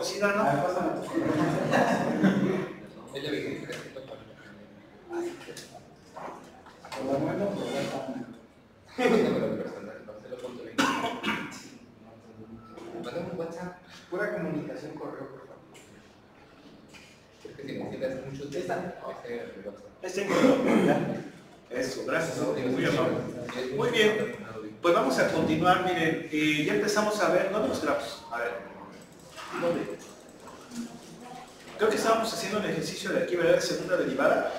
cocina, ¿no? Ella ve que Mándame un WhatsApp, pura comunicación, correo, por favor. Porque si necesitas muchos de esta, Eso, gracias. Muy amable. Muy bien. Pues vamos a continuar, miren, ya empezamos a ver, ¿dónde los grafos? A ver, ¿dónde? Creo que estábamos haciendo el ejercicio de aquí, ¿verdad? De segunda derivada.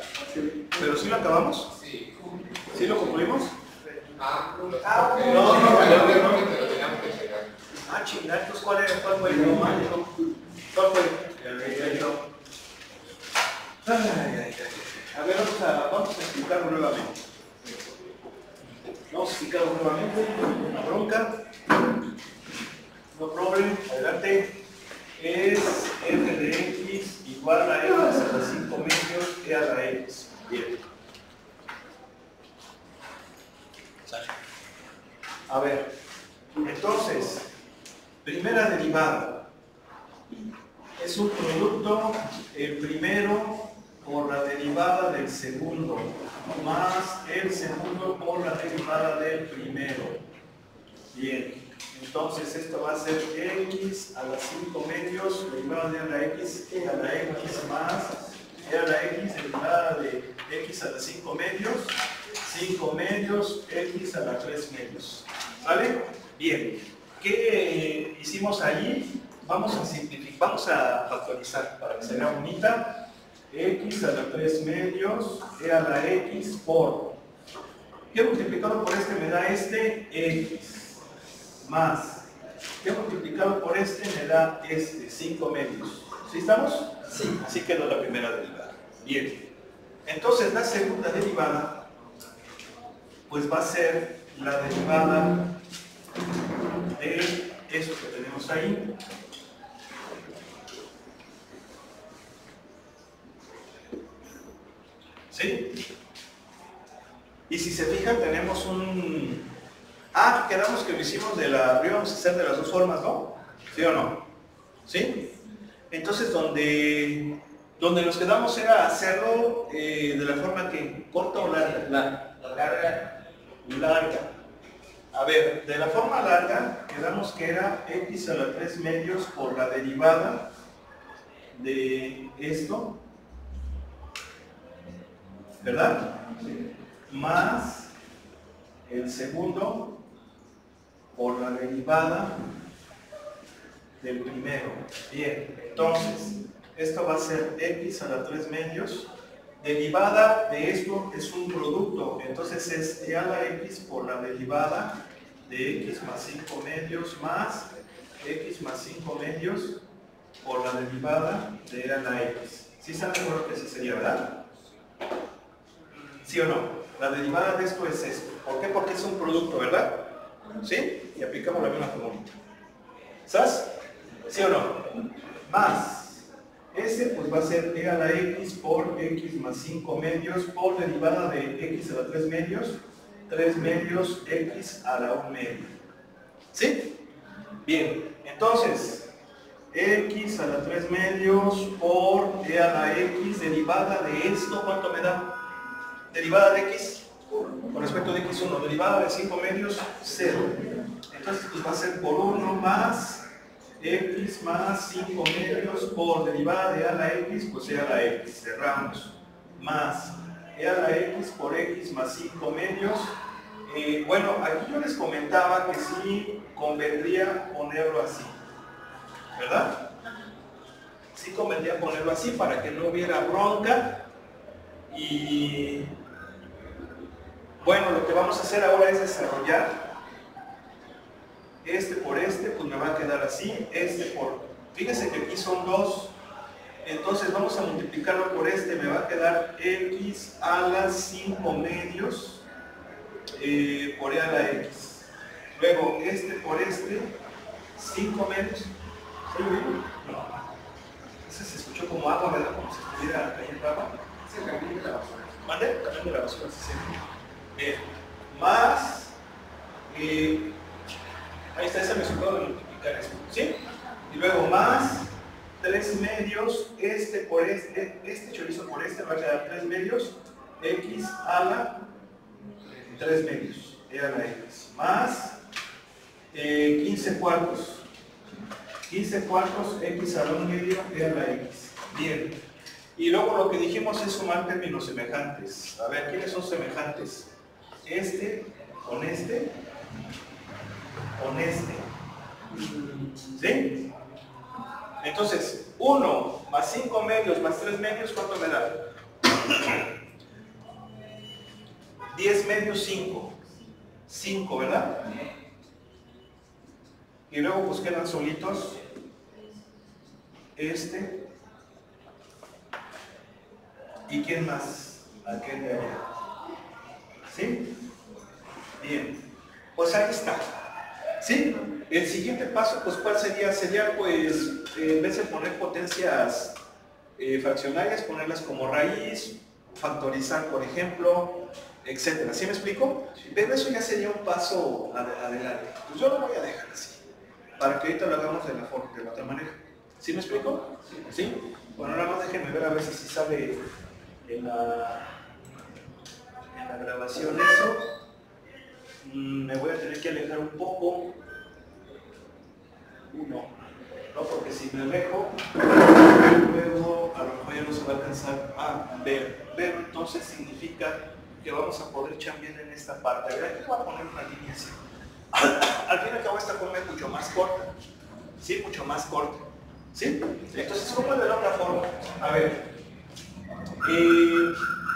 ¿Pero sí lo acabamos? Sí. ¿Sí lo concluimos? No. Ah, chingar, entonces ¿cuál era? ¿Cuál fue? ¿Cuál fue? El relleno. A ver, vamos a explicarlo nuevamente. Vamos a explicarlo nuevamente. Una bronca. No problem. Adelante. Es f de x igual a x a la 5 medios e a la x. Bien. A ver, entonces, primera derivada. Es un producto, el primero por la derivada del segundo, más el segundo por la derivada del primero. Bien. Entonces esto va a ser x a las 5 medios derivada de a la x más e a la x derivada de x a las 5 medios, 5 medios, x a las 3 medios. ¿Vale? Bien. ¿Qué hicimos allí? Vamos a simplificar, vamos a factorizar para que se vea bonita. X a la 3 medios, e a la x por. ¿Qué multiplicado por este me da este? X. Más, ¿qué multiplicado por este me da este? 5 medios. ¿Sí estamos? Sí. Así quedó la primera derivada. Bien. Entonces la segunda derivada, pues va a ser la derivada de esto que tenemos ahí. ¿Sí? Y si se fijan, tenemos un... Ah, quedamos que lo hicimos de la... Lo íbamos a hacer de las dos formas, ¿no? ¿Sí o no? ¿Sí? Entonces, donde nos quedamos era hacerlo de la forma que... ¿Corta o larga? Larga. A ver, de la forma larga, quedamos que era x a la 3 medios por la derivada de esto. ¿Verdad? Más el segundo por la derivada del primero. Bien, entonces, esto va a ser x a la 3 medios. Derivada de esto es un producto, entonces es e a la x por la derivada de x más 5 medios más x más 5 medios por la derivada de e a la x. ¿Sí están de acuerdo que así sería, verdad? ¿Sí o no? La derivada de esto es esto. ¿Por qué? Porque es un producto, ¿verdad? ¿Sí? Y aplicamos la misma fórmula. ¿Sabes? ¿Sí o no? Más. Este pues va a ser e a la x por x más 5 medios por derivada de x a la 3 medios, 3 medios x a la 1 medio. ¿Sí? Bien. Entonces, x a la 3 medios por e a la x derivada de esto, ¿cuánto me da? Derivada de x, con respecto de x1, derivada de 5 medios, 0. Entonces pues va a ser por 1 más x más 5 medios por derivada de a la x, pues e a la x, cerramos, más e a la x por x más 5 medios. Bueno, aquí yo les comentaba que sí convendría ponerlo así, ¿verdad? Sí convendría ponerlo así para que no hubiera bronca. Y bueno, lo que vamos a hacer ahora es desarrollar este por este, pues me va a quedar así, este por, fíjense que aquí son 2, entonces vamos a multiplicarlo por este, me va a quedar x a las 5 medios por e a la x. Luego este por este, 5 medios. ¿Sí lo vieron? No. Ese se escuchó como agua, ¿verdad? Como si estuviera cayendo agua. Es el camión de la basura. ¿Mande? Camión de la basura, sí. Bien. Más. Ahí está, ese resultado de multiplicar esto. ¿Sí? Y luego más 3 medios, este por este chorizo por este va a quedar 3 medios, x a la 3 medios, e a la x, más 15 cuartos. 15 cuartos, x a la 1 medio, e a la x. Bien. Y luego lo que dijimos es sumar términos semejantes. A ver, ¿quiénes son semejantes? Este con este con este. ¿Sí? Entonces, 1 más 5 medios más 3 medios, ¿cuánto me da? 10 medios, 5. 5, ¿verdad? Y luego pues quedan solitos este. ¿Y quién más? Aquel de allá. ¿Sí? Bien. Pues ahí está. ¿Sí? El siguiente paso, pues ¿cuál sería? Sería pues, en vez de poner potencias fraccionarias, ponerlas como raíz, factorizar, por ejemplo, etcétera. ¿Sí me explico? Pero eso ya sería un paso adelante. Pues yo lo voy a dejar así, para que ahorita lo hagamos de la otra manera. ¿Sí me explico? ¿Sí? Bueno, nada más déjenme ver a ver si sale en la grabación eso. Me voy a tener que alejar un poco. No, porque si me alejo, luego a lo mejor ya no se va a alcanzar a ver. Ver entonces significa que vamos a poder chambear en esta parte. A ver, aquí voy a poner una línea así. Al fin y al cabo esta forma es mucho más corta. ¿Sí? Mucho más corta. ¿Sí? Entonces, ¿cómo es de la otra forma? A ver.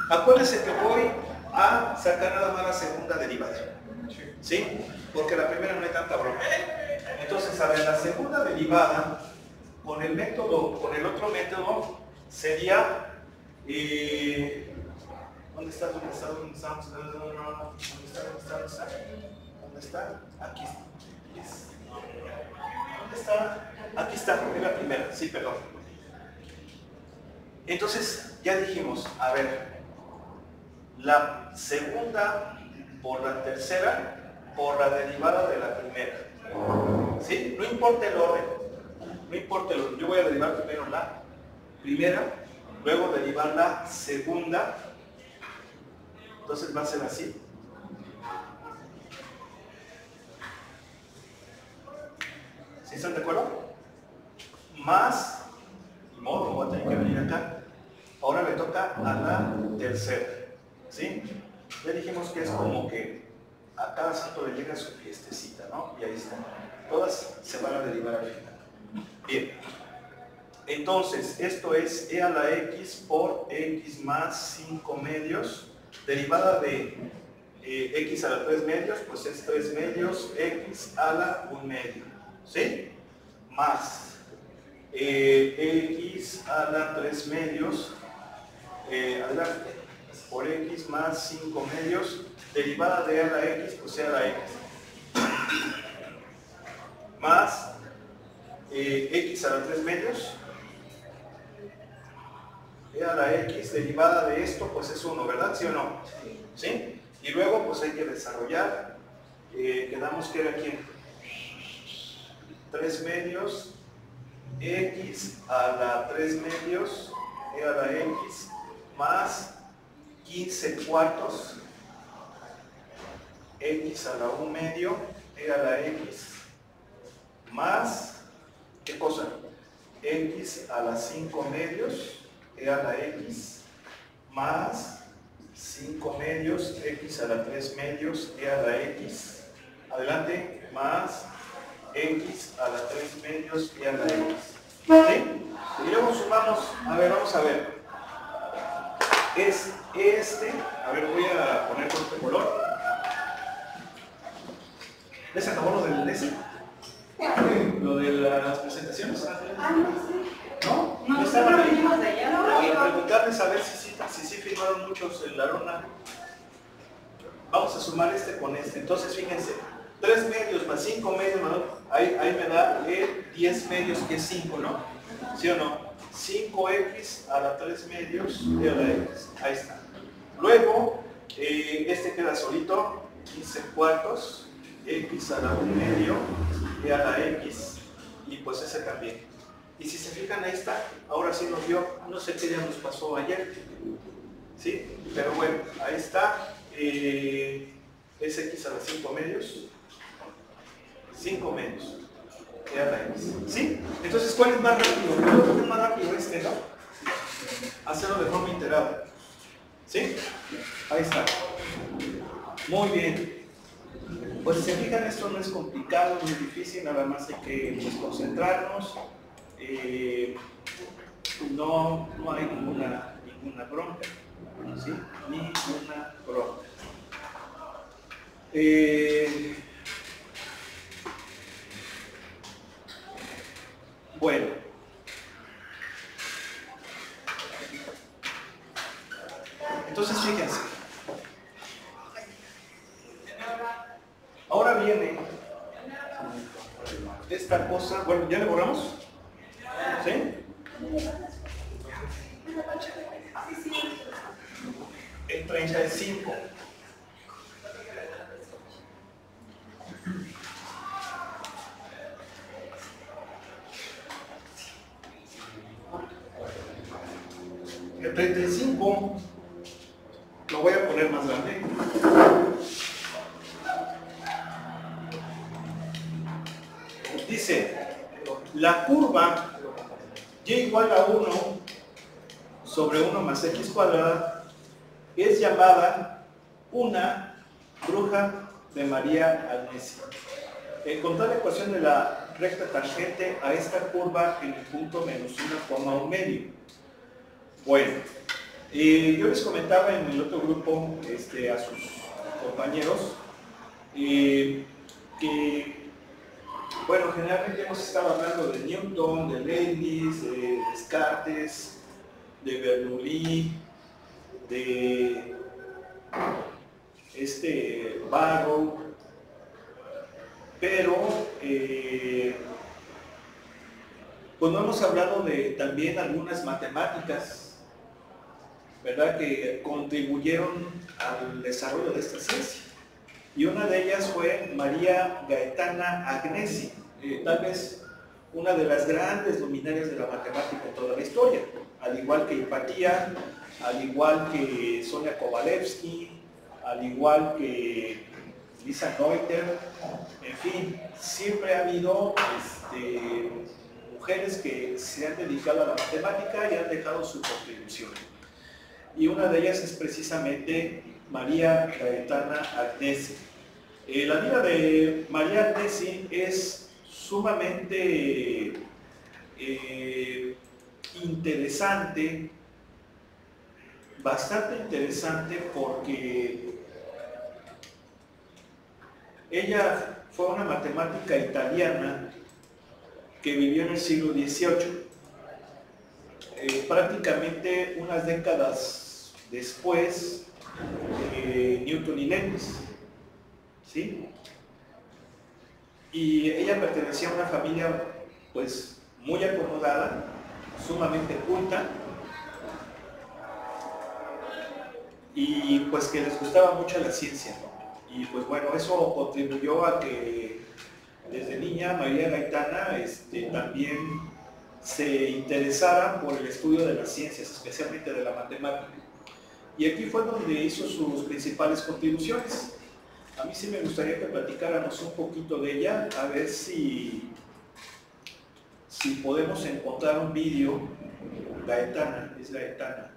Acuérdense que voy a sacar nada más la segunda derivada. ¿Sí? Porque la primera no hay tanta broma. Entonces, a ver, la segunda derivada con el otro método sería ¿dónde está? Aquí está. ¿Dónde está? Aquí está, es la primera, sí, perdón. Entonces, ya dijimos, a ver, la segunda por la tercera por la derivada de la primera. ¿Sí? No importa el orden. No importa el orden. Yo voy a derivar primero la primera, luego derivar la segunda. Entonces va a ser así. ¿Sí están de acuerdo? Más, ni modo, voy a tener que venir acá. Ahora me toca a la tercera. ¿Sí? Ya dijimos que es como que a cada santo le llega su fiestecita, ¿no? Y ahí está. Todas se van a derivar al final. Bien. Entonces, esto es e a la x por x más 5 medios. Derivada de x a la 3 medios, pues es 3 medios x a la 1 medio. ¿Sí? Más x a la 3 medios, adelante, por x más 5 medios, derivada de a la x, pues e a la x. Más x a la 3 medios, e a la x, derivada de esto, pues es 1, ¿verdad? ¿Sí o no? ¿Sí? Y luego, pues hay que desarrollar, quedamos que era aquí 3 medios, x a la 3 medios, e a la x, más 15 cuartos, x a la 1 medio, e a la x, más, ¿qué cosa? X a la 5 medios, e a la x, más 5 medios, x a la 3 medios, e a la x, adelante, más x a la 3 medios, e a la x. ¿Sí? Y luego sumamos, a ver, vamos a ver. Es este, a ver, voy a poner con este color. ¿Les acabó lo del S? ¿Lo de las presentaciones? ¿No? Nosotros venimos de allá, ¿no? Para preguntarles a ver si firmaron muchos en la lona. Vamos a sumar este con este. Entonces, fíjense, 3 medios más 5 medios, ¿no? Ahí me da 10 medios, que es 5, ¿no? ¿Sí o no? 5x a la 3 medios y a la x. Ahí está. Luego, este queda solito, 15 cuartos, x a la 1 medio y a la x. Y pues ese también. Y si se fijan, ahí está. Ahora sí nos dio, no sé qué día nos pasó ayer. ¿Sí? Pero bueno, ahí está. Es x a las 5 medios. 5 medios. Ya la X. ¿Sí? Entonces, ¿cuál es más rápido? Yo creo que es más rápido este, ¿no? Hacerlo de forma iterada. ¿Sí? Ahí está. Muy bien. Pues si se fijan, esto no es complicado, no es difícil, nada más hay que pues, concentrarnos. No hay ninguna bronca. ¿Sí? Ninguna bronca. Bueno. Entonces, fíjense. Ahora viene esta cosa. Bueno, ¿ya le borramos? ¿Sí? El 35. El 35 lo voy a poner más grande. Dice, la curva y igual a 1 sobre 1 más x cuadrada es llamada una bruja de María Agnesi. Encontrar la ecuación de la recta tangente a esta curva en el punto menos 1,1 medio. Bueno, yo les comentaba en el otro grupo a sus compañeros que, bueno, generalmente hemos estado hablando de Newton, de Leibniz, de Descartes, de Bernoulli, de Barrow, pero pues no hemos hablado de también algunas matemáticas, ¿verdad?, que contribuyeron al desarrollo de esta ciencia. Y una de ellas fue María Gaetana Agnesi, tal vez una de las grandes luminarias de la matemática en toda la historia, al igual que Hipatia, al igual que Sonia Kovalevsky, al igual que Lisa Noether, en fin, siempre ha habido mujeres que se han dedicado a la matemática y han dejado su contribución. Y una de ellas es precisamente María Gaetana Agnesi. La vida de María Agnesi es sumamente interesante, bastante interesante, porque ella fue una matemática italiana que vivió en el siglo XVIII, prácticamente unas décadas después de Newton y Leibniz, ¿sí? Y ella pertenecía a una familia pues muy acomodada, sumamente culta, y pues que les gustaba mucho la ciencia, ¿no? Y pues bueno, eso contribuyó a que desde niña María Gaetana también se interesara por el estudio de las ciencias, especialmente de la matemática. Y aquí fue donde hizo sus principales contribuciones. A mí sí me gustaría que platicáramos un poquito de ella, a ver si podemos encontrar un vídeo. Gaetana, es Gaetana.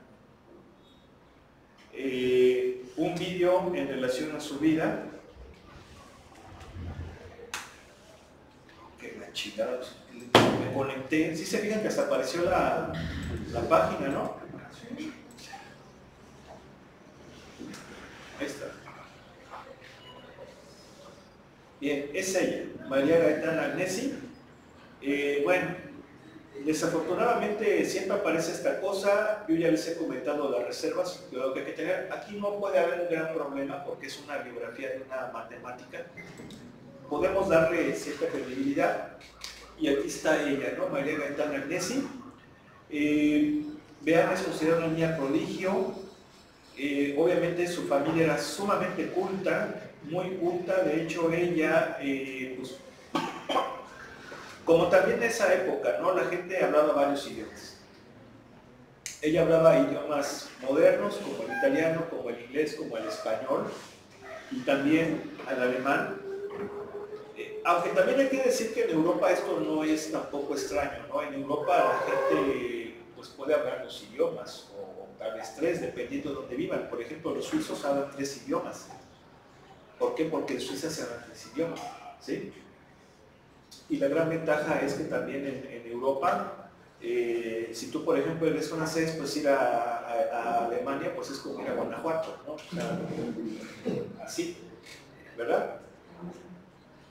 Un vídeo en relación a su vida. Que la chingada, me conecté. Sí se fijan que hasta apareció la página, ¿no? Ahí está. Bien, es ella, María Gaetana Agnesi. Bueno, desafortunadamente siempre aparece esta cosa. Yo ya les he comentado las reservas que hay que tener. Aquí no puede haber un gran problema porque es una biografía de una matemática. Podemos darle cierta credibilidad. Y aquí está ella, ¿no? María Gaetana Agnesi. Vean, es considerada una niña prodigio. Obviamente su familia era sumamente culta, muy culta. De hecho ella pues, Como también en esa época, ¿no? La gente hablaba varios idiomas. Ella hablaba idiomas modernos, como el italiano, como el inglés, como el español, y también el alemán. Aunque también hay que decir que en Europa esto no es tampoco extraño, ¿no? En Europa la gente pues, puede hablar los idiomas, o tal vez 3, dependiendo de dónde vivan. Por ejemplo, los suizos hablan 3 idiomas. ¿Por qué? Porque en Suiza se hablan 3 idiomas, ¿sí? Y la gran ventaja es que también en Europa, si tú, por ejemplo, eres francés, pues ir a Alemania, pues es como ir a Guanajuato, ¿no? O sea, así, ¿verdad?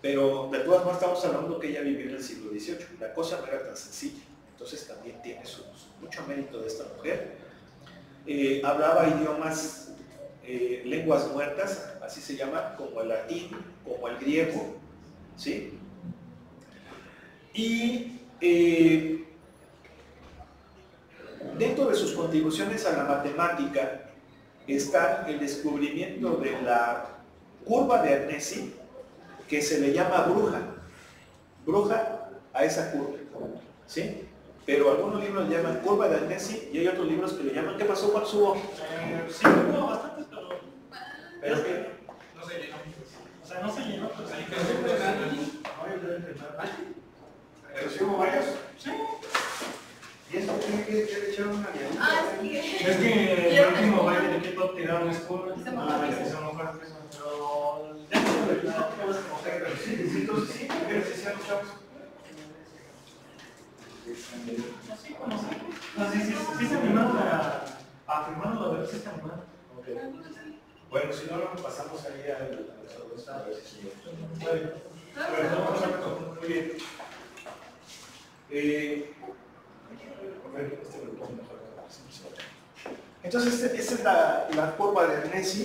Pero de todas maneras estamos hablando que ella vivió en el siglo XVIII, la cosa no era tan sencilla, entonces también tiene mucho mérito de esta mujer. Hablaba idiomas, lenguas muertas, así se llama, como el latín, como el griego, ¿sí? Y dentro de sus contribuciones a la matemática está el descubrimiento de la curva de Arnesi, que se le llama bruja a esa curva, ¿sí? Pero algunos libros le llaman curva de Arnesi y hay otros libros que le llaman, ¿qué pasó? ¿Cuántos hubo? Sí, hubo bastantes, ¿Pero qué? no se llenó. O sea, no se llenó, pero sí ¿Pero sí hubo varios? Sí. ¿Y esto qué le echaron una diadita? Ah, sí. Es que el último baile de K-pop tiraron school. Se mojaron. Se mojaron, pero ya no se lo puedes coger. Sí, entonces sí, ¿qué les decían los chavos? Así como sí. No, sí se animaron a firmarlo, a ver si se animaron. Bueno, si no, lo pasamos ahí a la a ver si se Muy bien. Entonces, esta es la curva de Arnesi,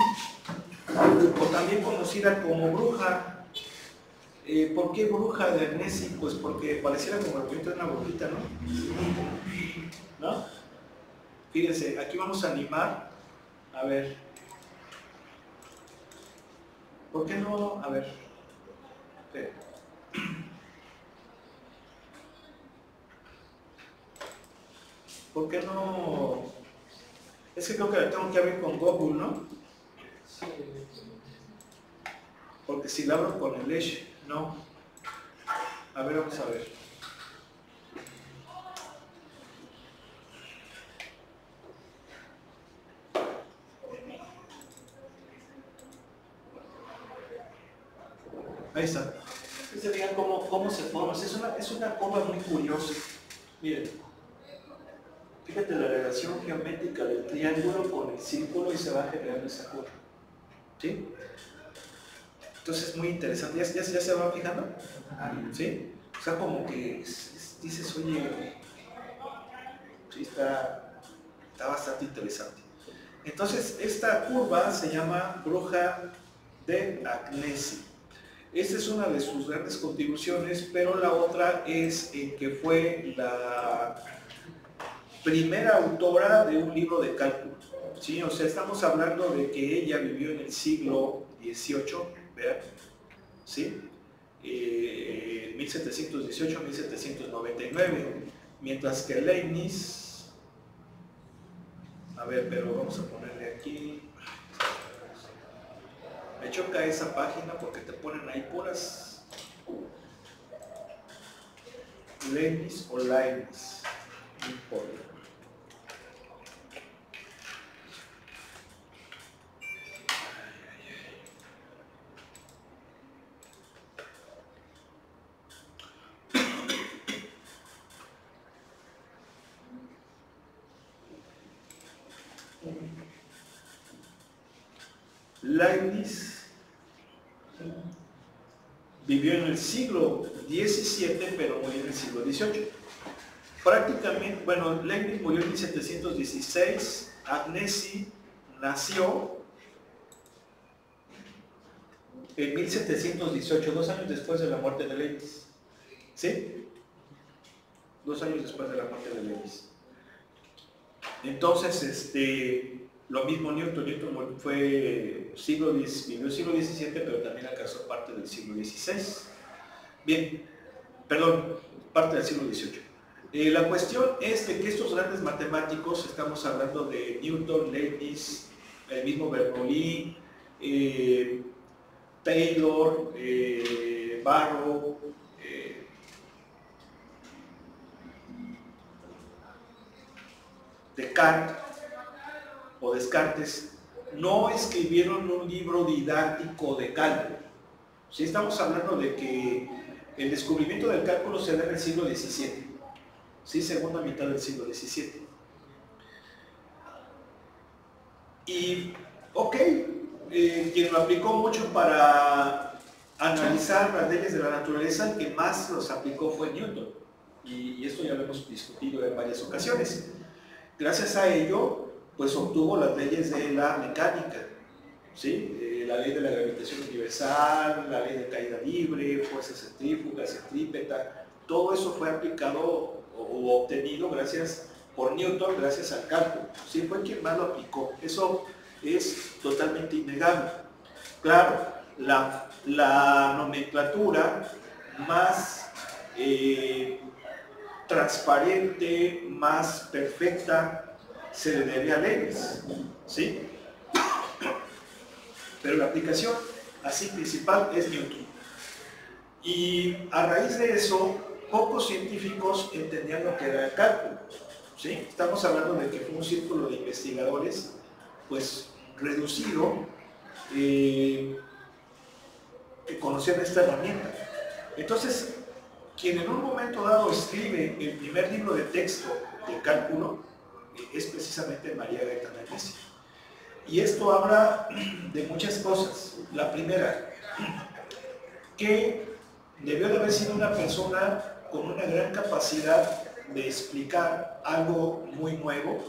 o también conocida como bruja. ¿Por qué bruja de Arnesi? Pues porque pareciera como el movimiento de una brujita, ¿no? Fíjense, aquí vamos a animar. A ver. ¿Por qué no? A ver. Espera. ¿Por qué no? Es que creo que la tengo que abrir con Google, ¿no? Sí. Porque si la abro con el Edge, no. A ver, vamos a ver. Ahí está. Ustedes vean cómo se forma. Es una curva muy curiosa. Miren. Fíjate la relación geométrica del triángulo con el círculo y se va generando esa curva. ¿Sí? Entonces es muy interesante. ¿Ya se van fijando? ¿Sí? O sea, como que dices, oye, sí, está bastante interesante. Entonces, esta curva se llama bruja de Arnesi. Esta es una de sus grandes contribuciones, pero la otra es que fue la primera autora de un libro de cálculo, ¿sí? O sea, estamos hablando de que ella vivió en el siglo XVIII, vean, ¿sí? 1718-1799, mientras que Leibniz, a ver, pero vamos a ponerle aquí, me choca esa página porque te ponen ahí puras Leibniz o Leibniz, no importa. Leibniz vivió en el siglo XVII, pero murió en el siglo XVIII. Prácticamente, bueno, Leibniz murió en 1716, Arnesi nació en 1718, 2 años después de la muerte de Leibniz. ¿Sí? 2 años después de la muerte de Leibniz. Entonces, lo mismo Newton fue vivió el siglo XVII, pero también alcanzó parte del siglo XVI. Bien, perdón, parte del siglo XVIII. La cuestión es de que estos grandes matemáticos, estamos hablando de Newton, Leibniz, el mismo Bernoulli, Taylor, Barrow, Descartes, no escribieron un libro didáctico de cálculo. ¿Sí? Estamos hablando de que el descubrimiento del cálculo se da en el siglo XVII, ¿sí? Segunda mitad del siglo XVII. Y, ok, quien lo aplicó mucho para analizar las leyes de la naturaleza, el que más los aplicó fue Newton. Y esto ya lo hemos discutido en varias ocasiones. Gracias a ello, pues obtuvo las leyes de la mecánica, ¿sí? La ley de la gravitación universal, la ley de caída libre, fuerza centrífuga, centrípeta, todo eso fue aplicado o obtenido por Newton gracias al cálculo. Sí, fue quien más lo aplicó. Eso es totalmente innegable. Claro, la nomenclatura más transparente, más perfecta, se le debe a Leibniz, ¿sí? Pero la aplicación así principal es Newton. Y a raíz de eso, pocos científicos entendían lo que era el cálculo, ¿sí? Estamos hablando de que fue un círculo de investigadores, pues, reducido, que conocían esta herramienta. Entonces, quien en un momento dado escribe el primer libro de texto del cálculo es precisamente María Gaetana Messi. Y esto habla de muchas cosas. La primera, que debió de haber sido una persona con una gran capacidad de explicar algo muy nuevo,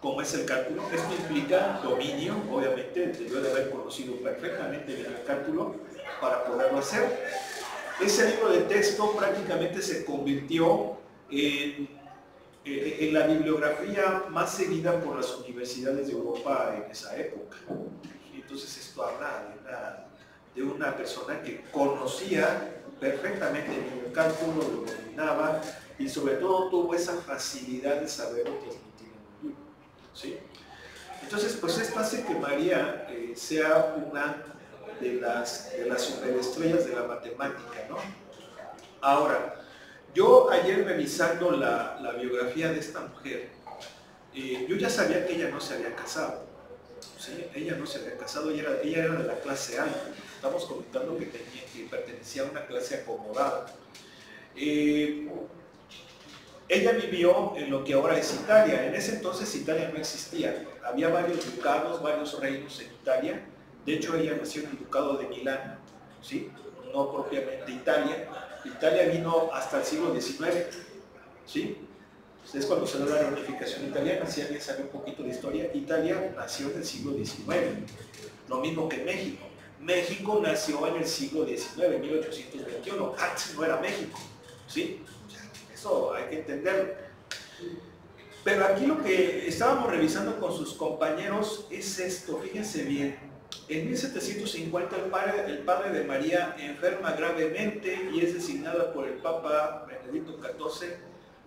como es el cálculo. Esto implica dominio, obviamente, debió de haber conocido perfectamente bien el cálculo para poderlo hacer. Ese libro de texto prácticamente se convirtió en la bibliografía más seguida por las universidades de Europa en esa época. Entonces esto habla de una persona que conocía perfectamente bien el cálculo, lo dominaba y sobre todo tuvo esa facilidad de saberlo transmitir en un libro, ¿sí? Entonces, pues esto hace que María sea una de las superestrellas de la matemática, ¿no? Ahora, yo ayer revisando la biografía de esta mujer, yo ya sabía que ella no se había casado, ¿sí? Ella no se había casado, ella era de la clase alta. Estamos comentando que pertenecía a una clase acomodada. Ella vivió en lo que ahora es Italia. En ese entonces Italia no existía. Había varios ducados, varios reinos en Italia. De hecho, ella nació en el ducado de Milán, ¿sí? No propiamente Italia. Italia vino hasta el siglo XIX, ¿sí? Es cuando se da la reunificación italiana. Si alguien sabe un poquito de historia, Italia nació en el siglo XIX. Lo mismo que México. México nació en el siglo XIX, 1821. Antes no era México, ¿sí? Eso hay que entenderlo. Pero aquí lo que estábamos revisando con sus compañeros es esto, fíjense bien. En 1750 el padre de María enferma gravemente y es designada por el Papa Benedicto XIV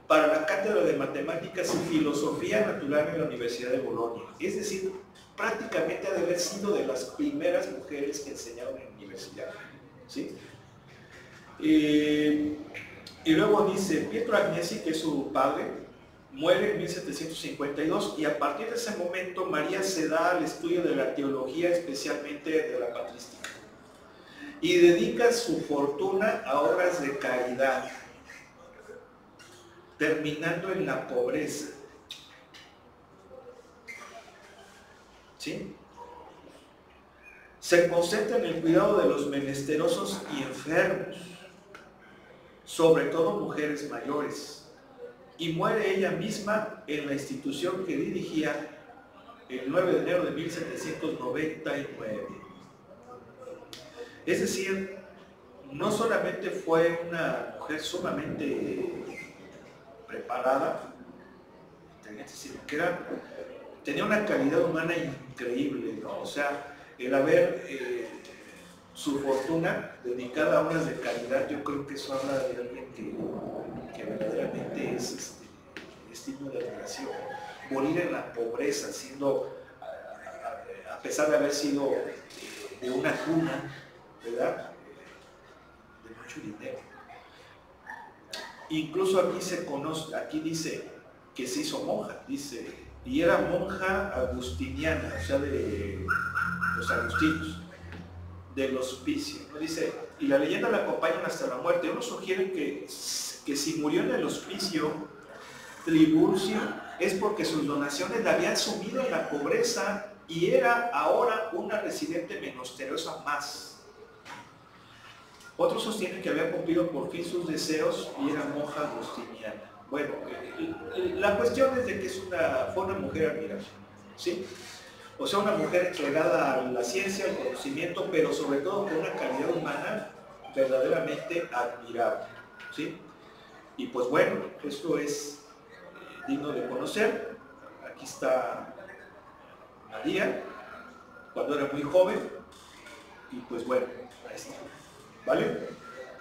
para la cátedra de Matemáticas y Filosofía Natural en la Universidad de Bolonia. Es decir, prácticamente ha de haber sido de las primeras mujeres que enseñaron en la universidad, ¿sí? Y luego dice, Pietro Agnesi, que es su padre, muere en 1752 y a partir de ese momento María se da al estudio de la teología, especialmente de la patrística, y dedica su fortuna a obras de caridad, terminando en la pobreza. ¿Sí? Se concentra en el cuidado de los menesterosos y enfermos, sobre todo mujeres mayores, y muere ella misma en la institución que dirigía el 9 de enero de 1799. Es decir, no solamente fue una mujer sumamente preparada, sino que tenía una calidad humana increíble, ¿no? O sea, el haber su fortuna dedicada a obras de caridad, yo creo que eso habla de alguien que verdaderamente es digno de admiración. Morir en la pobreza, siendo, a pesar de haber sido de una cuna, ¿verdad? De mucho dinero. Incluso aquí se conoce, aquí dice que se hizo monja, dice, y era monja agustiniana, o sea, de los agustinos, del hospicio, ¿no? Dice, y la leyenda la acompañan hasta la muerte. Uno sugiere que si murió en el hospicio Tiburcio es porque sus donaciones la habían sumido en la pobreza y era ahora una residente menosτερiosa más. Otros sostienen que había cumplido por fin sus deseos y era monja agustiniana. Bueno, la cuestión es de que fue una mujer admirable, ¿sí? O sea, una mujer entregada a la ciencia, al conocimiento, pero sobre todo con una calidad humana verdaderamente admirable, ¿sí? Y pues bueno, esto es digno de conocer. Aquí está María, cuando era muy joven, y pues bueno, ahí está, ¿vale?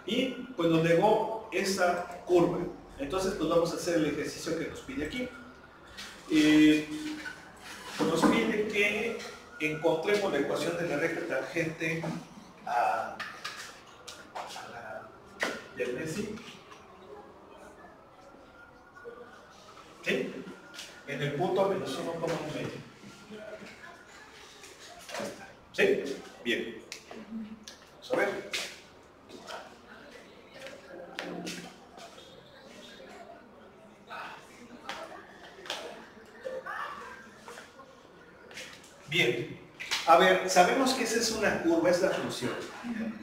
Y pues nos negó esa curva. Entonces pues vamos a hacer el ejercicio que nos pide aquí. Nos pide que encontremos la ecuación de la recta tangente a la del Messi. ¿Sí? En el punto menos 1,1. ¿Sí? Bien. Vamos a ver. Bien. A ver, sabemos que esa es una curva, es la función.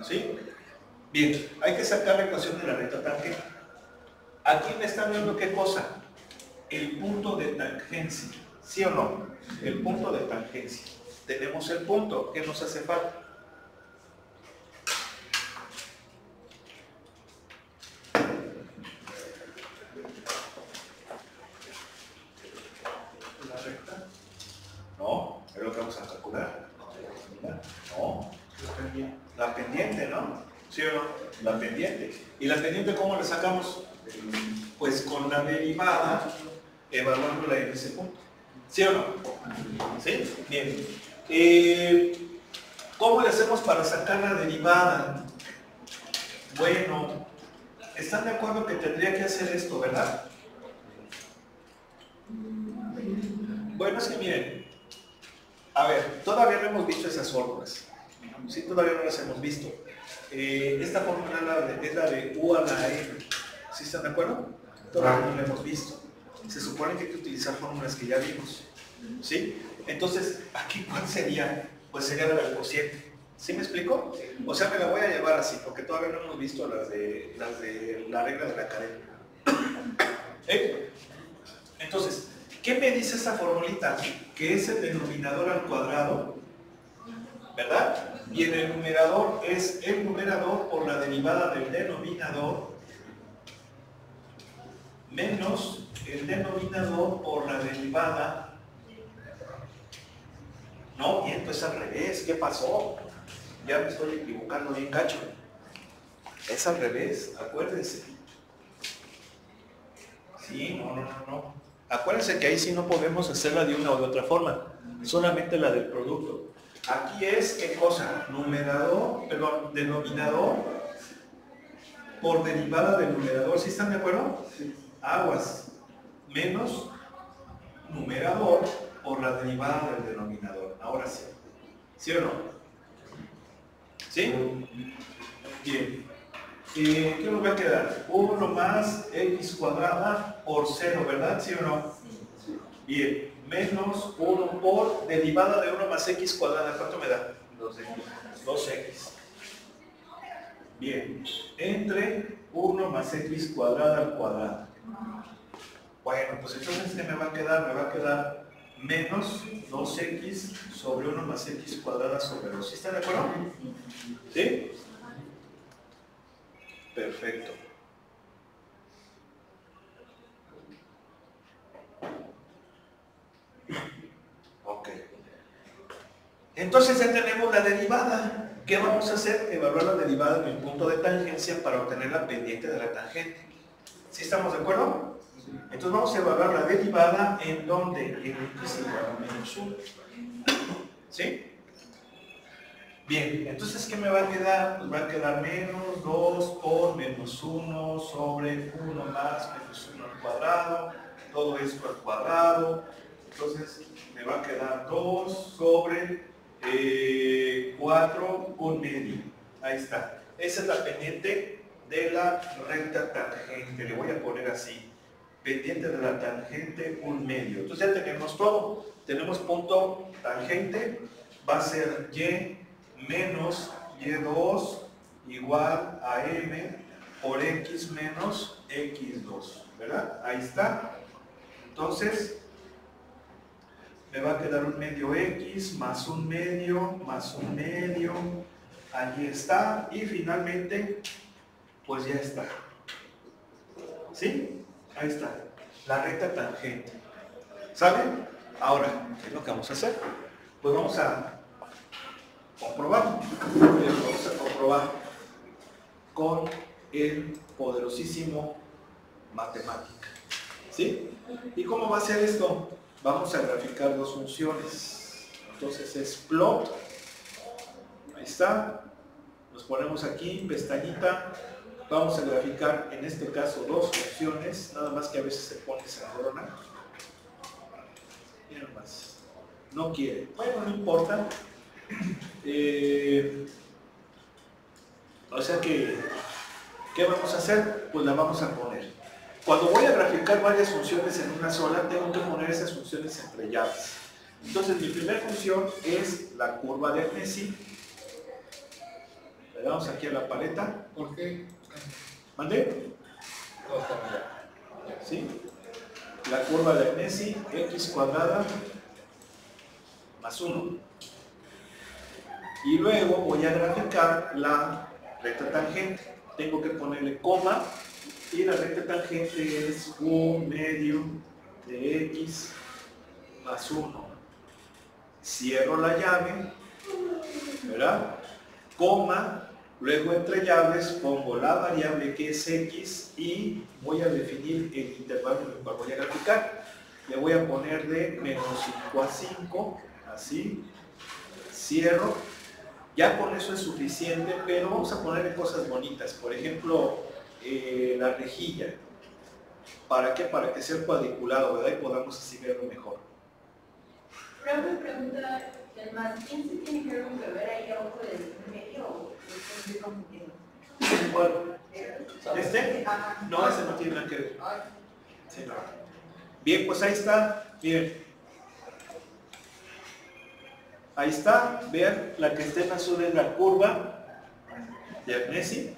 ¿Sí? Bien. Hay que sacar la ecuación de la recta tangente. Aquí me están viendo qué cosa. El punto de tangencia, ¿sí o no? El punto de tangencia. Tenemos el punto, ¿qué nos hace falta? ¿La recta? No, es lo que vamos a calcular. No, la pendiente, ¿no? ¿Sí o no? La pendiente. ¿Y la pendiente cómo la sacamos? Pues con la derivada, evaluándola en ese punto. ¿Sí o no? ¿Sí? Bien. ¿Cómo le hacemos para sacar la derivada? Bueno, ¿están de acuerdo que tendría que hacer esto, verdad? Bueno, es que miren, a ver, todavía no hemos visto esas fórmulas. Sí, todavía no las hemos visto. Esta fórmula es la de U a la N. ¿Sí están de acuerdo? Todavía no la hemos visto. Se supone que hay que utilizar fórmulas que ya vimos, ¿sí? Entonces, ¿aquí cuál sería? Pues sería la del cociente. ¿Sí me explico? O sea, me la voy a llevar así, porque todavía no hemos visto las de la regla de la cadena. Entonces, ¿qué me dice esta formulita? Que es el denominador al cuadrado, ¿verdad? Y en el numerador es el numerador por la derivada del denominador menos el denominador por la derivada. No, y esto es al revés. ¿Qué pasó? Ya me estoy equivocando bien gacho. Es al revés, acuérdense. Sí, no. Acuérdense que ahí sí no podemos hacerla de una o de otra forma. Solamente la del producto. Aquí es, ¿qué cosa? Denominador por derivada del numerador. ¿Sí están de acuerdo? Sí. Aguas. Menos numerador por la derivada del denominador. Ahora sí. ¿Sí o no? ¿Sí? Bien. ¿Qué nos va a quedar? 1 más x cuadrada por 0, ¿verdad? ¿Sí o no? Sí. Bien. Menos 1 por derivada de 1 más x cuadrada. ¿Cuánto me da? 2x. 2x. Bien. Entre 1 más x cuadrada al cuadrado. Bueno, pues entonces ¿qué me va a quedar? Me va a quedar menos 2x sobre 1 más x cuadrada sobre 2. ¿Sí están de acuerdo? ¿Sí? Perfecto. Ok. Entonces ya tenemos la derivada. ¿Qué vamos a hacer? Evaluar la derivada en el punto de tangencia para obtener la pendiente de la tangente. ¿Sí estamos de acuerdo? Entonces vamos a evaluar la derivada en donde en x igual a menos 1. ¿Sí? Bien, entonces ¿qué me va a quedar? Pues va a quedar menos 2 por menos 1 sobre 1 más menos 1 al cuadrado, todo esto al cuadrado. Entonces me va a quedar 2 sobre 4 un medio. Ahí está. Esa es la pendiente de la recta tangente. Le voy a poner así. Pendiente de la tangente un medio. Entonces ya tenemos todo. Tenemos punto tangente. Va a ser y menos y2 igual a m por x menos x2. ¿Verdad? Ahí está. Entonces me va a quedar un medio x más un medio, allí está, y finalmente, pues ya está. ¿Sí? Ahí está, la recta tangente. ¿Saben? Ahora, ¿qué es lo que vamos a hacer? Pues vamos a comprobar. Vamos a comprobar con el poderosísimo matemática. ¿Sí? ¿Y cómo va a ser esto? Vamos a graficar dos funciones. Entonces es plot. Ahí está. Nos ponemos aquí, pestañita. Vamos a graficar, en este caso, dos funciones. Nada más que a veces se pone esa corona. Mira más. No quiere. Bueno, no importa. O sea que, ¿qué vamos a hacer? Pues la vamos a poner. Cuando voy a graficar varias funciones en una sola, tengo que poner esas funciones entre llaves. Entonces, mi primera función es la curva de Agnesi. Le damos aquí a la paleta. ¿Por qué? ¿Mandé? Todo está bien. ¿Sí? La curva de Agnesi, x cuadrada más 1. Y luego voy a graficar la recta tangente. Tengo que ponerle coma. Y la recta tangente es un medio de x más 1. Cierro la llave, ¿verdad? Coma, luego entre llaves pongo la variable que es x y voy a definir el intervalo en el cual voy a graficar. Le voy a poner de menos 5 a 5, así. Cierro. Ya con eso es suficiente, pero vamos a ponerle cosas bonitas. Por ejemplo, la rejilla. ¿Para qué? Para que sea el cuadriculado, ¿verdad? Y podamos así verlo mejor. Pero me pregunta, el más 15 tiene que ver ahí abajo del medio o estoy confundiendo. ¿Cuál? ¿Este? Ajá. No, ese no tiene nada que ver. Sí, no. Bien, pues ahí está. Miren. Ahí está. Vean, la que está en azul es la curva de Agnesi.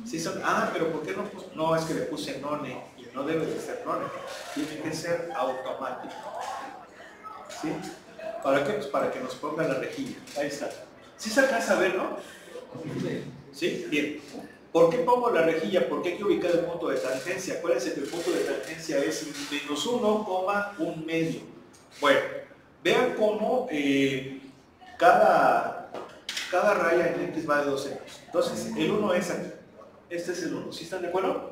Sí son, pero ¿por qué no puse? No, es que le puse none y no debe de ser none, tiene que ser automático. ¿Sí? ¿Para qué? Pues para que nos ponga la rejilla. Ahí está. ¿Sí se alcanza a ver, no? ¿Sí? Bien. ¿Por qué pongo la rejilla? Porque hay que ubicar el punto de tangencia. Acuérdense que el punto de tangencia es menos 1, un medio. Bueno, vean cómo cada raya en x va de 2 centros. Entonces, el 1 es aquí. Este es el 1, ¿sí están de acuerdo?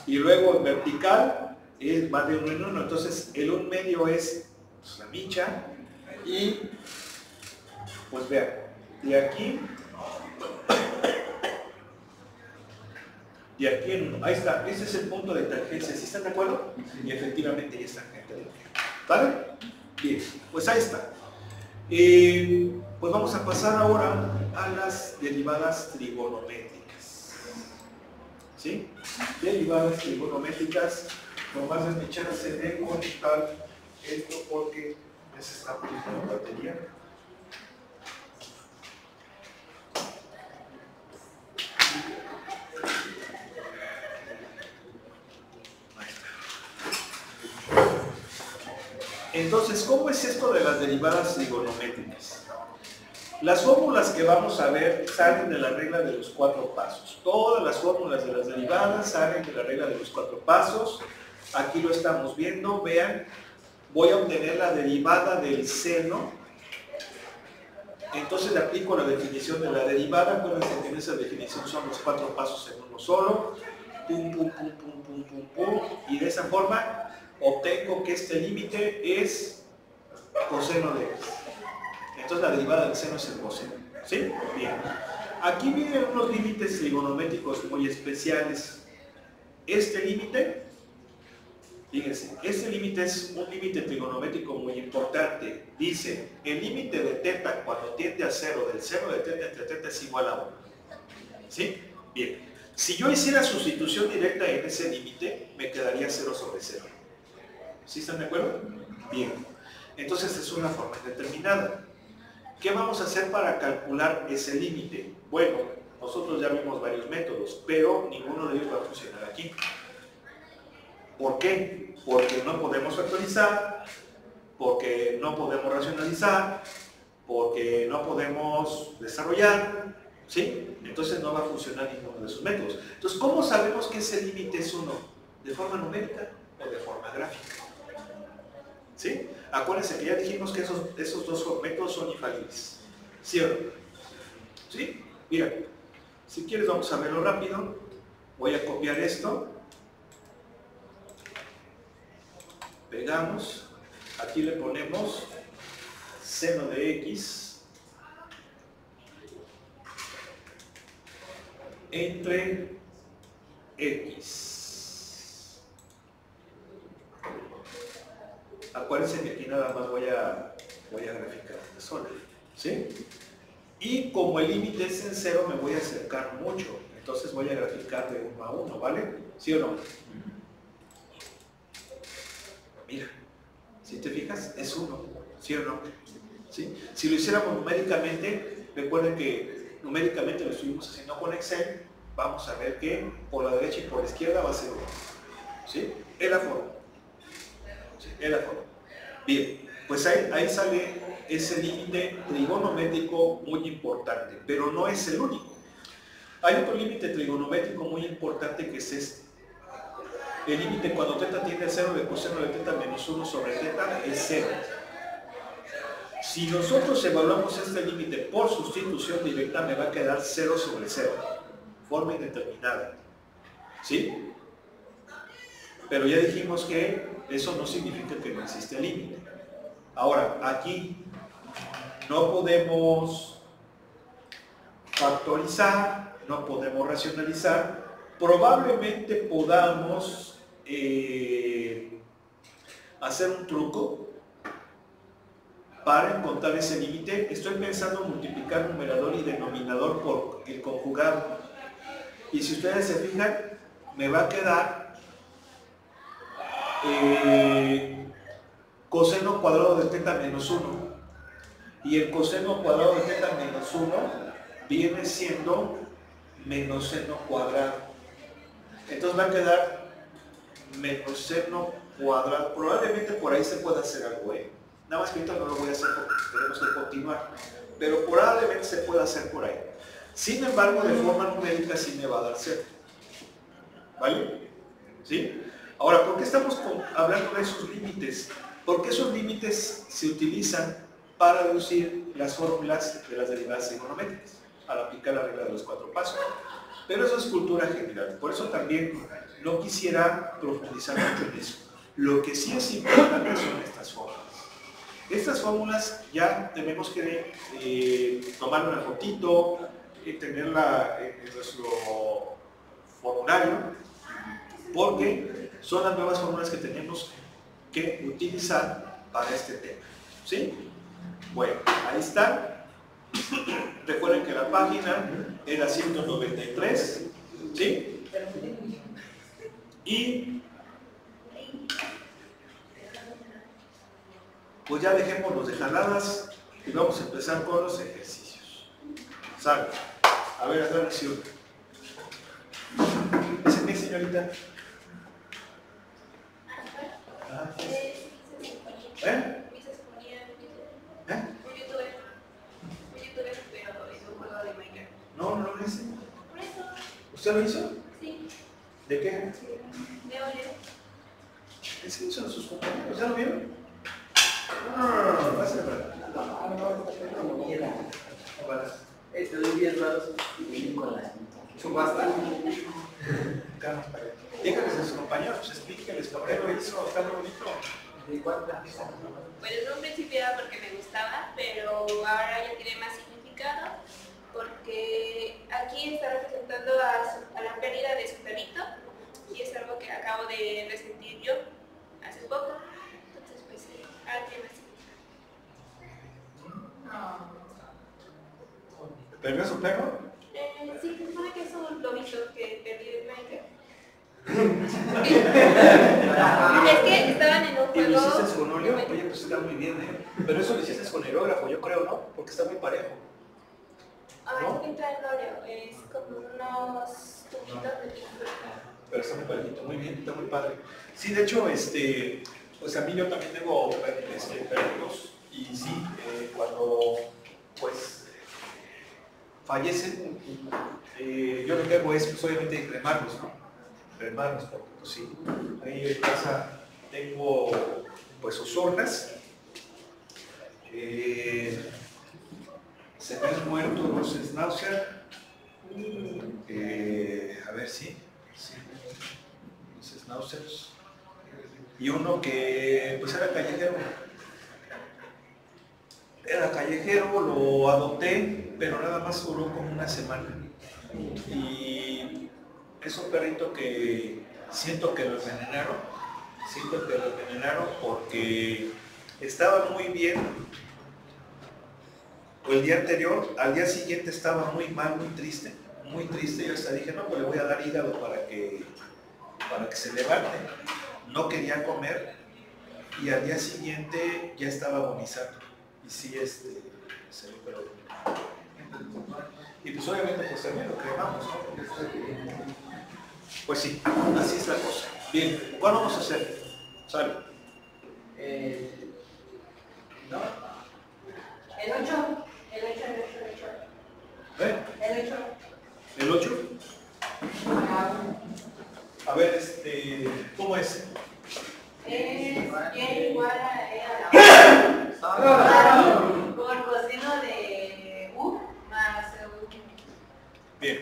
Y luego en vertical va de 1 en 1, entonces el 1 medio es pues, la micha. Y pues vean, de aquí en 1, ahí está, ese es el punto de tangencia, ¿sí están de acuerdo? Y efectivamente ya está tangente. ¿Vale? Bien, pues ahí está. Pues vamos a pasar ahora a las derivadas trigonométricas. ¿Sí? Derivadas trigonométricas, nomás es mi chance de conectar esto porque ya se está poniendo la batería. Ahí está. Entonces, ¿cómo es esto de las derivadas trigonométricas? Las fórmulas que vamos a ver salen de la regla de los 4 pasos. Todas las fórmulas de las derivadas salen de la regla de los 4 pasos. Aquí lo estamos viendo, vean. Voy a obtener la derivada del seno Entonces le aplico la definición de la derivada. Acuérdense que en esa definición son los 4 pasos en uno solo. Pum, pum, pum, pum, pum, pum, pum. Y de esa forma obtengo que este límite es coseno de x. Entonces la derivada del seno es el coseno. ¿Sí? Bien. Aquí vienen unos límites trigonométricos muy especiales. Este límite, fíjense, este límite es un límite trigonométrico muy importante. Dice, el límite de teta cuando tiende a 0, del seno de teta entre teta es igual a 1. ¿Sí? Bien. Si yo hiciera sustitución directa en ese límite, me quedaría 0 sobre 0. ¿Sí están de acuerdo? Bien. Entonces es una forma indeterminada. ¿Qué vamos a hacer para calcular ese límite? Bueno, nosotros ya vimos varios métodos, pero ninguno de ellos va a funcionar aquí. ¿Por qué? Porque no podemos factorizar, porque no podemos racionalizar, porque no podemos desarrollar, ¿sí? Entonces no va a funcionar ninguno de esos métodos. Entonces, ¿cómo sabemos que ese límite es 1? ¿De forma numérica o de forma gráfica? ¿Sí? Acuérdense que ya dijimos que esos dos métodos son infalibles. ¿Sí o no? ¿Sí? Mira, si quieres vamos a verlo rápido. Voy a copiar esto. Pegamos. Aquí le ponemos seno de x entre x. Acuérdense que aquí nada más voy a graficar una sola, ¿sí? Y como el límite es en 0, me voy a acercar mucho. Entonces voy a graficar de 1 a 1, ¿vale? ¿Sí o no? Mira, si te fijas, es 1, ¿sí o no? ¿Sí? Si lo hiciéramos numéricamente, recuerden que numéricamente lo estuvimos haciendo con Excel, vamos a ver que por la derecha y por la izquierda va a ser 1. ¿Sí? Es la forma. ¿Sí? Es la forma. Bien, pues ahí sale ese límite trigonométrico muy importante, pero no es el único. Hay otro límite trigonométrico muy importante que es este. El límite cuando teta tiende a 0 de coseno de teta menos 1 sobre teta es 0. Si nosotros evaluamos este límite por sustitución directa, me va a quedar 0 sobre 0, forma indeterminada. ¿Sí? Pero ya dijimos que eso no significa que no existe límite. Ahora, aquí no podemos factorizar, no podemos racionalizar. Probablemente podamos hacer un truco para encontrar ese límite. Estoy pensando en multiplicar numerador y denominador por el conjugado. Y si ustedes se fijan, me va a quedar coseno cuadrado de teta menos 1. Y el coseno cuadrado de teta menos 1 viene siendo menos seno cuadrado. Entonces va a quedar menos seno cuadrado. Probablemente por ahí se pueda hacer algo, Nada más que ahorita no lo voy a hacer porque tenemos que continuar. Pero probablemente se pueda hacer por ahí. Sin embargo, de forma numérica sí me va a dar 0. ¿Vale? ¿Sí? Ahora, ¿por qué estamos hablando de esos límites? Porque esos límites se utilizan para deducir las fórmulas de las derivadas trigonométricas, al aplicar la regla de los 4 pasos. Pero eso es cultura general, por eso también no quisiera profundizar mucho en eso. Lo que sí es importante son estas fórmulas. Estas fórmulas ya tenemos que tomar una fotito, tenerla en nuestro formulario, porque son las nuevas fórmulas que tenemos que utilizar para este tema. ¿Sí? Bueno, ahí está. Recuerden que la página era 193, ¿sí? Y pues ya dejémonos de jaladas y vamos a empezar con los ejercicios. ¿Sale? A ver, atención. ¿Ese qué, señorita? ¿Eh? No, no lo hice. ¿Usted lo hizo? Sí. ¿De qué? De Oreo. ¿Es que son sus compañeros? ¿Ya lo vieron? No, pásale para acá. 10 varos con la subasta. Díganles a sus compañeros, explíquenles por qué lo hizo tan bonito. ¿De cuántas? Pues en un principio era porque me gustaba, pero ahora ya tiene más significado porque aquí está representando a la pérdida de su perrito y es algo que acabo de resentir yo hace poco. Entonces, pues, ahora tiene más significado. ¿Perdió a su perro? Sí, se supone que es un lobito que perdió el Minecraft. Es que estaban en un ¿Y lo juego. hiciste con óleo? Oye, pues está muy bien, ¿eh? Pero eso lo hiciste con aerógrafo, yo creo, ¿no? Porque está muy parejo. Es pinta en óleo, es como unos tubitos de pintura. Pero está muy parejito, muy bien, está muy padre. Sí, de hecho, pues a mí yo también tengo perritos y sí, cuando pues fallecen, yo lo que hago es pues, obviamente cremarlos, ¿no? Cremarlos, porque pues sí, ahí en casa tengo pues sus urnas. Se me han muerto dos schnauzer. A ver si. Sí, los schnauzers. Y uno que pues era callejero. Era callejero, lo adopté, pero nada más duró como una semana. Y es un perrito que siento que lo envenenaron. Siento que lo envenenaron porque estaba muy bien. El día anterior, al día siguiente estaba muy mal, muy triste. Yo hasta dije, no, pues le voy a dar hígado para que se levante. No quería comer y al día siguiente ya estaba agonizando. Y sí, se ve, pero... Y pues obviamente pues también lo cremamos, ¿no? Pues sí, así es la cosa. Bien, ¿cuál vamos a hacer? ¿Sale? ¿No? El 8. ¿Eh? El 8. ¿El 8? A ver, ¿cómo es? Es bien igual a por coseno de U más U. Bien.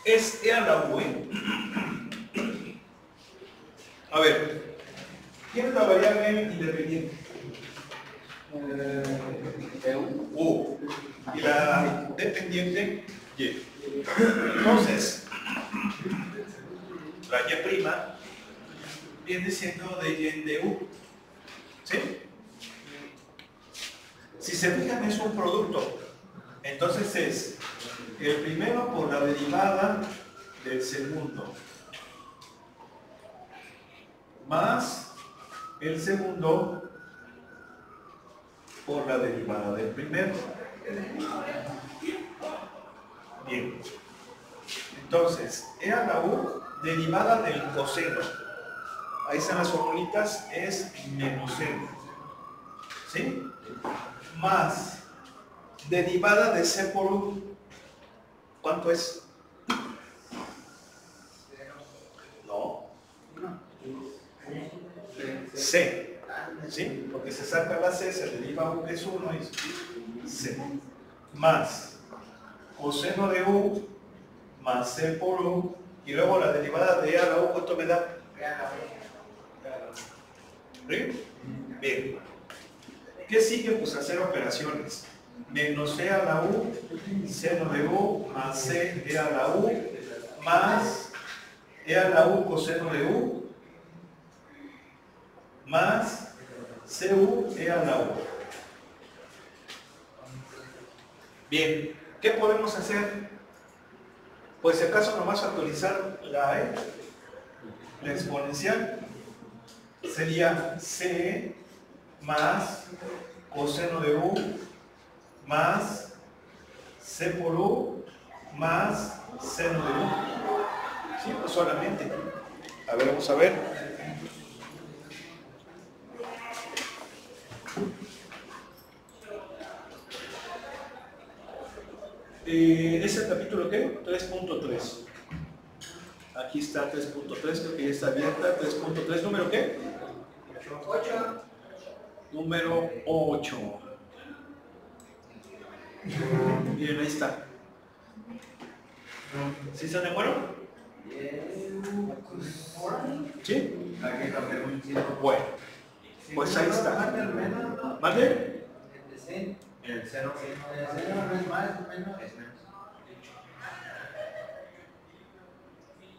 Es E a la U, ¿eh? A ver, ¿quién es la variable independiente? U. Y la dependiente, Y. Entonces, la Y' viene siendo de Y de U. ¿Sí? Si se fijan, es un producto. Entonces es el primero por la derivada del segundo más el segundo por la derivada del primero. Bien. Entonces, E a la U, derivada del coseno. Ahí están las formulitas, es menos seno. ¿Sí? Más derivada de C por U. ¿Cuánto es? No. C. ¿Sí? Porque se saca la C, se deriva U, es 1 y C. Más coseno de U más C por U y luego la derivada de E a la U, ¿cuánto me da? ¿Sí? Bien. ¿Qué sigue? Pues hacer operaciones. Menos E a la U, seno de U, más C E a la U, más E a la U coseno de U, más CU E a la U. Bien, ¿qué podemos hacer? Pues si acaso nomás actualizar la E, la exponencial, sería C más coseno de U más C por U más seno de U. Sí, pues solamente. A ver, vamos a ver. ¿Es el capítulo qué? 3.3. Aquí está 3.3, creo que ya está abierta. 3.3, ¿número qué? 8. Número 8. Miren, ahí está. ¿Sí están de acuerdo? ¿Sí? Bueno, pues ahí está. ¿Mande? El cero es más o menos. Es menos.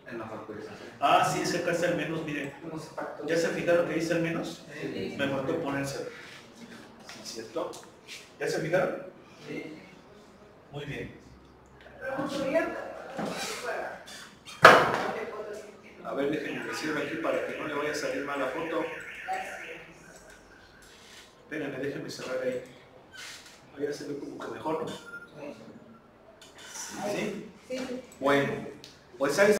En la factorización. Ah, sí, es que acá está el menos, miren. ¿Ya se fijaron que dice el menos? Sí. Me faltó ponérselo. Sí, ¿cierto? ¿Ya se fijaron? Sí. Muy bien. A ver, déjenme decirlo aquí para que no le vaya a salir mal la foto. Espérenme, déjenme cerrar ahí. Ahí ya se ve como que mejor, ¿no? ¿Sí? Sí. Bueno, pues ahí